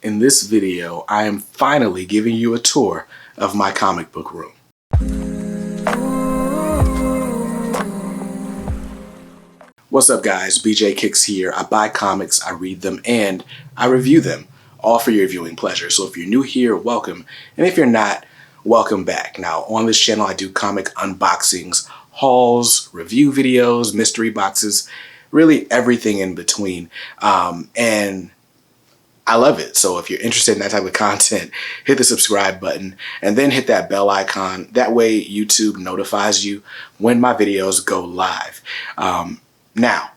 In this video, I am finally giving you a tour of my comic book room. What's up guys, BJ Kicks here. I buy comics, I read them, and I review them, all for your viewing pleasure. So if you're new here, welcome, and if you're not, welcome back. Now on this channel I do comic unboxings, hauls, review videos, mystery boxes, really everything in between, and I love it. So if you're interested in that type of content, hit the subscribe button and then hit that bell icon. That way YouTube notifies you when my videos go live. Now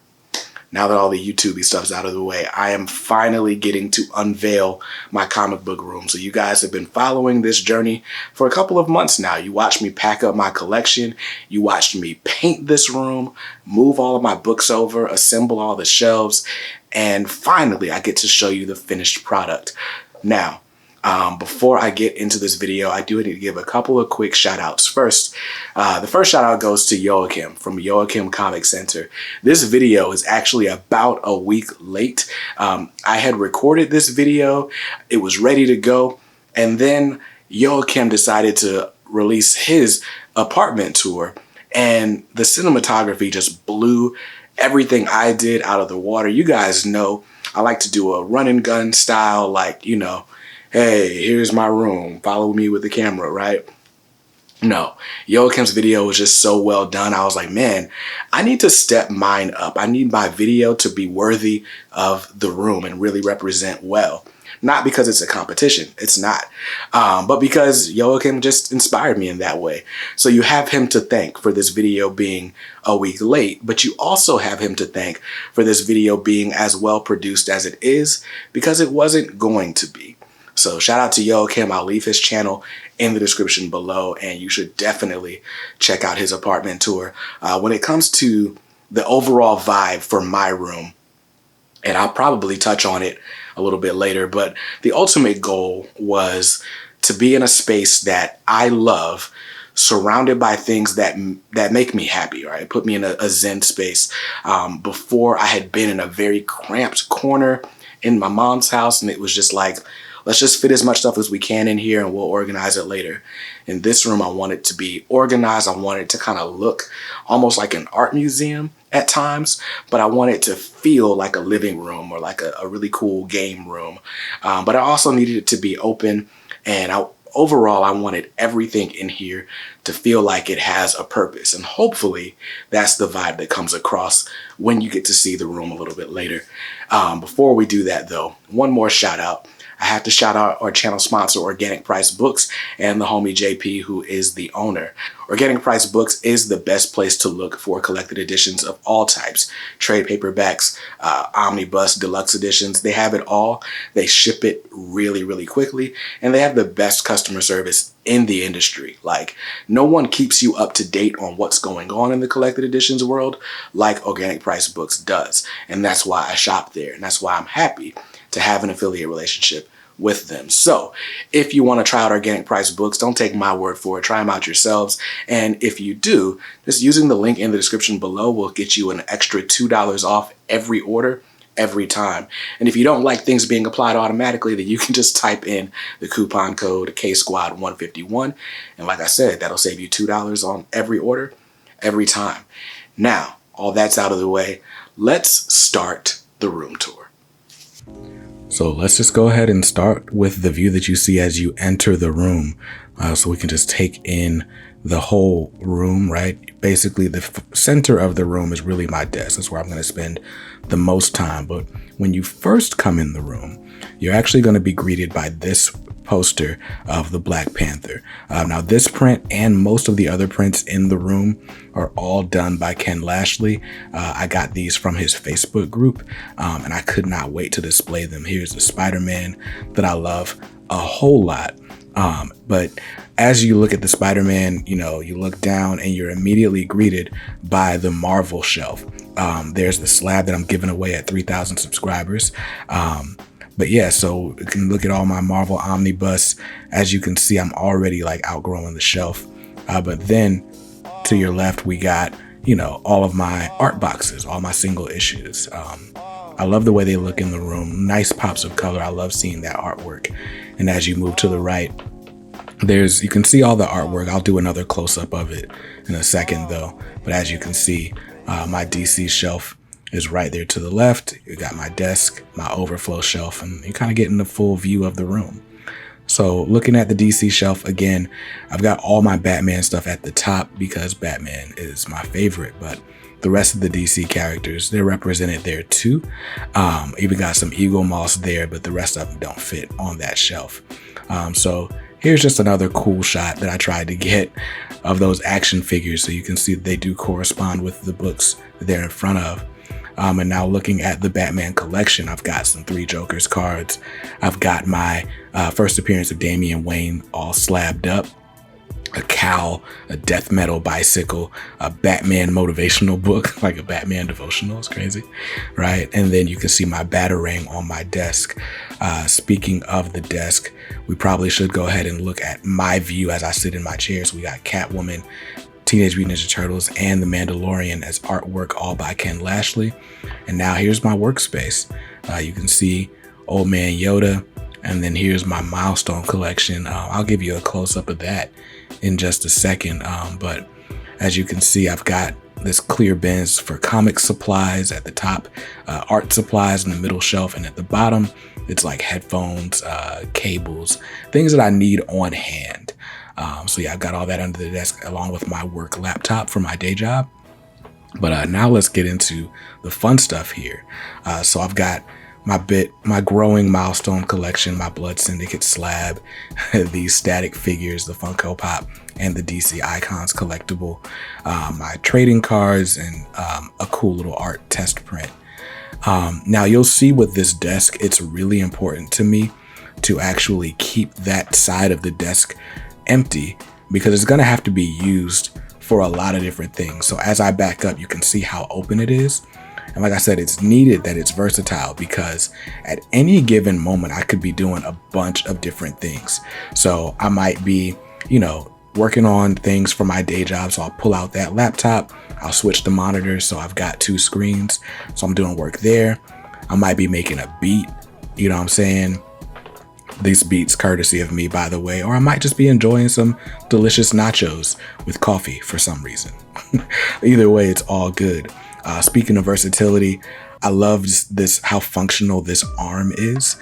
that all the YouTube-y stuff's out of the way, I am finally getting to unveil my comic book room. So you guys have been following this journey for a couple of months now. You watched me pack up my collection. You watched me paint this room, move all of my books over, assemble all the shelves, and finally I get to show you the finished product. Now, before I get into this video, I do need to give a couple of quick shout outs. First, the first shout out goes to Joachim from Joachim Comic Center. This video is actually about a week late. I had recorded this video, it was ready to go, and then Joachim decided to release his apartment tour, and the cinematography just blew everything I did out of the water. You guys know I like to do a run and gun style, like, you know, hey, here's my room, follow me with the camera, right? No, Joachim's video was just so well done. I was like, man, I need to step mine up. I need my video to be worthy of the room and really represent well. Not because it's a competition, it's not, but because Joachim just inspired me in that way. So you have him to thank for this video being a week late, but you also have him to thank for this video being as well produced as it is, because it wasn't going to be. So shout out to Joachim. I'll leave his channel in the description below, and you should definitely check out his apartment tour. When it comes to the overall vibe for my room, and I'll probably touch on it a little bit later, but the ultimate goal was to be in a space that I love, surrounded by things that make me happy, right? Put me in a zen space. Before, I had been in a very cramped corner in my mom's house, and it was just like, let's just fit as much stuff as we can in here and we'll organize it later. In this room, I want it to be organized. I want it to kind of look almost like an art museum at times, but I want it to feel like a living room or like a really cool game room. But I also needed it to be open, and overall, I wanted everything in here to feel like it has a purpose. And hopefully that's the vibe that comes across when you get to see the room a little bit later. Before we do that though, one more shout out. I have to shout out our channel sponsor, Organic Price Books, and the homie JP, who is the owner. Organic Price Books is the best place to look for collected editions of all types. Trade paperbacks, Omnibus, deluxe editions, they have it all. They ship it really, really quickly, and they have the best customer service in the industry. Like, no one keeps you up to date on what's going on in the collected editions world like Organic Price Books does. And that's why I shop there, and that's why I'm happy to have an affiliate relationship with them. So if you want to try out Organic Price Books, don't take my word for it, try them out yourselves. And if you do, just using the link in the description below will get you an extra $2 off every order, every time. And if you don't like things being applied automatically, then you can just type in the coupon code KSquad151. And like I said, that'll save you $2 on every order, every time. Now, all that's out of the way, let's start the room tour. So let's just go ahead and start with the view that you see as you enter the room, so we can just take in the whole room, right? Basically, the center of the room is really my desk. That's where I'm going to spend the most time. But when you first come in the room, you're actually going to be greeted by this poster of the Black Panther. Now this print and most of the other prints in the room are all done by Ken Lashley. I got these from his Facebook group, and I could not wait to display them. Here's the Spider-Man that I love a whole lot. But as you look at the Spider-Man, you know, you look down and you're immediately greeted by the Marvel shelf. There's the slab that I'm giving away at 3,000 subscribers. But yeah, so you can look at all my Marvel Omnibus. As you can see, I'm already like outgrowing the shelf. But then to your left, we got, you know, all of my art boxes, all my single issues. I love the way they look in the room. Nice pops of color. I love seeing that artwork. And as you move to the right, you can see all the artwork. I'll do another close-up of it in a second though. But as you can see, my DC shelf is right there to the left. You got my desk, my overflow shelf, and you're kind of getting the full view of the room. So looking at the DC shelf again, I've got all my Batman stuff at the top because Batman is my favorite, but the rest of the DC characters, they're represented there too. Even got some Eagle Moss there, but the rest of them don't fit on that shelf. So here's just another cool shot that I tried to get of those action figures, so you can see that they do correspond with the books that they're in front of. And now looking at the Batman collection, I've got some 3 Jokers cards. I've got my first appearance of Damian Wayne all slabbed up, a cowl, a death metal bicycle, a Batman motivational book, like a Batman devotional. It's crazy, right? And then you can see my Batarang on my desk. Speaking of the desk, we probably should go ahead and look at my view as I sit in my chair. So we got Catwoman, Teenage Mutant Ninja Turtles, and The Mandalorian as artwork, all by Ken Lashley. And now here's my workspace. You can see Old Man Yoda, and then here's my Milestone collection. I'll give you a close-up of that in just a second. But as you can see, I've got this clear bins for comic supplies at the top, art supplies in the middle shelf, and at the bottom, it's like headphones, cables, things that I need on hand. So yeah, I've got all that under the desk along with my work laptop for my day job. But now let's get into the fun stuff here. So I've got my growing Milestone collection, my Blood Syndicate slab, these static figures, the Funko Pop, and the DC Icons collectible, my trading cards, and a cool little art test print. Now you'll see with this desk, it's really important to me to actually keep that side of the desk empty because it's going to have to be used for a lot of different things. So as I back up, you can see how open it is. And like I said, it's needed that it's versatile because at any given moment, I could be doing a bunch of different things. So I might be, working on things for my day job. So I'll pull out that laptop, I'll switch the monitors. So I've got 2 screens. So I'm doing work there. I might be making a beat, you know what I'm saying? These beats courtesy of me, by the way, or I might just be enjoying some delicious nachos with coffee for some reason. Either way, it's all good. Speaking of versatility, I love this how functional this arm is.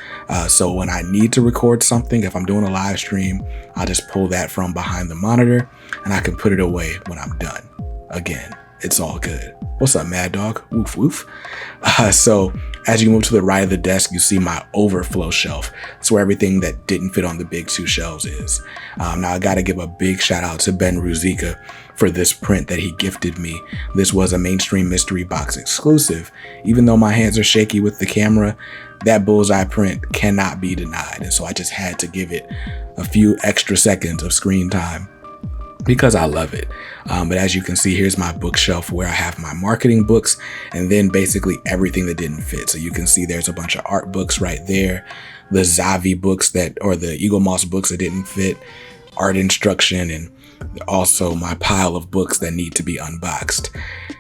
So when I need to record something, if I'm doing a live stream, I'll just pull that from behind the monitor and I can put it away when I'm done. Again, it's all good. What's up, Mad Dog? Woof, woof. So as you move to the right of the desk, you see my overflow shelf. That's where everything that didn't fit on the big 2 shelves is. Now I got to give a big shout out to Ben Ruzicka for this print that he gifted me. This was a Mainstream Mystery Box exclusive. Even though my hands are shaky with the camera, that bullseye print cannot be denied. And so I just had to give it a few extra seconds of screen time because I love it. But as you can see, here's my bookshelf where I have my marketing books and then basically everything that didn't fit. So you can see there's a bunch of art books right there, the Zavi books or the Eagle Moss books that didn't fit, art instruction, and also my pile of books that need to be unboxed.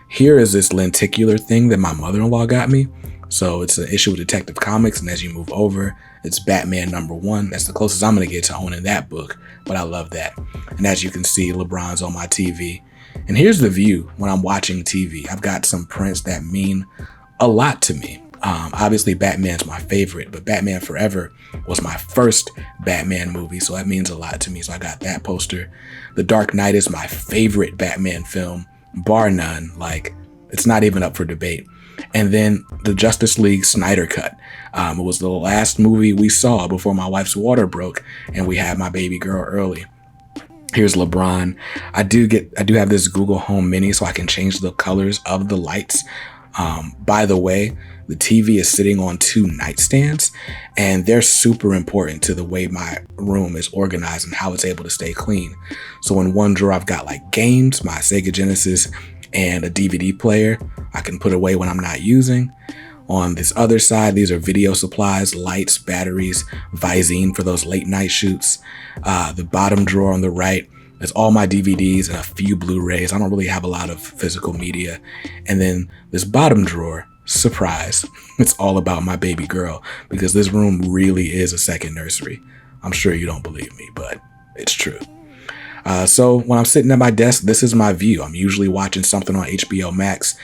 Here is this lenticular thing that my mother-in-law got me. So it's an issue of Detective Comics, and as you move over, it's Batman #1. That's the closest I'm gonna get to owning that book, but I love that. And as you can see, LeBron's on my TV. And here's the view when I'm watching TV. I've got some prints that mean a lot to me. Obviously, Batman's my favorite, but Batman Forever was my first Batman movie, so that means a lot to me. So I got that poster. The Dark Knight is my favorite Batman film, bar none. Like, it's not even up for debate. And then the Justice League Snyder Cut. It was the last movie we saw before my wife's water broke and we had my baby girl early. Here's LeBron. I do have this Google Home Mini so I can change the colors of the lights. By the way, the TV is sitting on 2 nightstands and they're super important to the way my room is organized and how it's able to stay clean. So in one drawer, I've got like games, my Sega Genesis, and a DVD player I can put away when I'm not using. On this other side, these are video supplies, lights, batteries, Visine for those late night shoots. The bottom drawer on the right, There's all my DVDs and a few Blu-rays. I don't really have a lot of physical media. And then this bottom drawer, surprise, it's all about my baby girl, because this room really is a second nursery. I'm sure you don't believe me, but it's true. So when I'm sitting at my desk, this is my view. I'm usually watching something on HBO Max,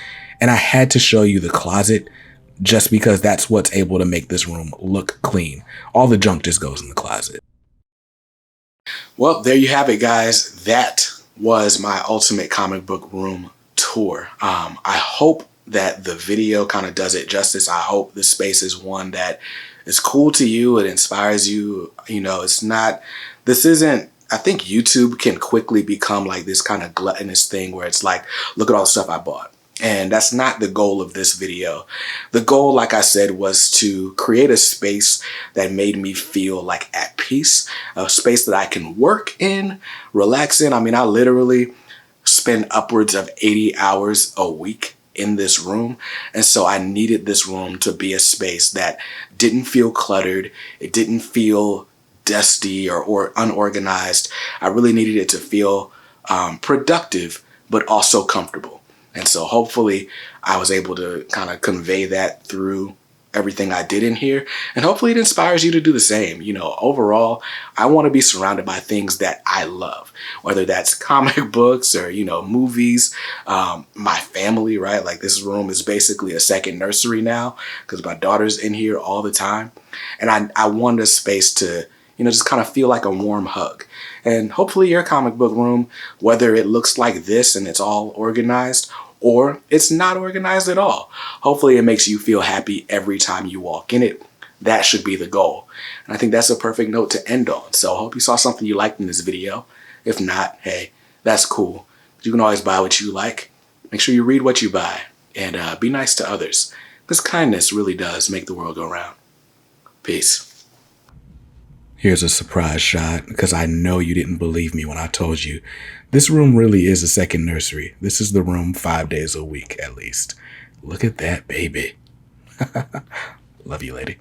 and I had to show you the closet just because that's what's able to make this room look clean. All the junk just goes in the closet. Well, there you have it, guys. That was my ultimate comic book room tour. I hope that the video kind of does it justice. I hope the space is one that is cool to you. It inspires you. You know, this isn't, I think YouTube can quickly become like this kind of gluttonous thing where it's like, look at all the stuff I bought. And that's not the goal of this video. The goal, like I said, was to create a space that made me feel like at peace, a space that I can work in, relax in. I mean, I literally spend upwards of 80 hours a week in this room. And so I needed this room to be a space that didn't feel cluttered. It didn't feel dusty or unorganized. I really needed it to feel productive, but also comfortable. And so hopefully I was able to kind of convey that through everything I did in here. And hopefully it inspires you to do the same. You know, overall, I want to be surrounded by things that I love, whether that's comic books or, you know, movies, my family, right? Like this room is basically a second nursery now because my daughter's in here all the time. And I want a space to, you know, just kind of feel like a warm hug. And hopefully your comic book room, whether it looks like this and it's all organized or it's not organized at all, hopefully it makes you feel happy every time you walk in it. That should be the goal. And I think that's a perfect note to end on. So I hope you saw something you liked in this video. If not, hey, that's cool. You can always buy what you like. Make sure you read what you buy and be nice to others, because kindness really does make the world go round. Peace. Here's a surprise shot, because I know you didn't believe me when I told you. This room really is a second nursery. This is the room 5 days a week, at least. Look at that, baby. Love you, lady.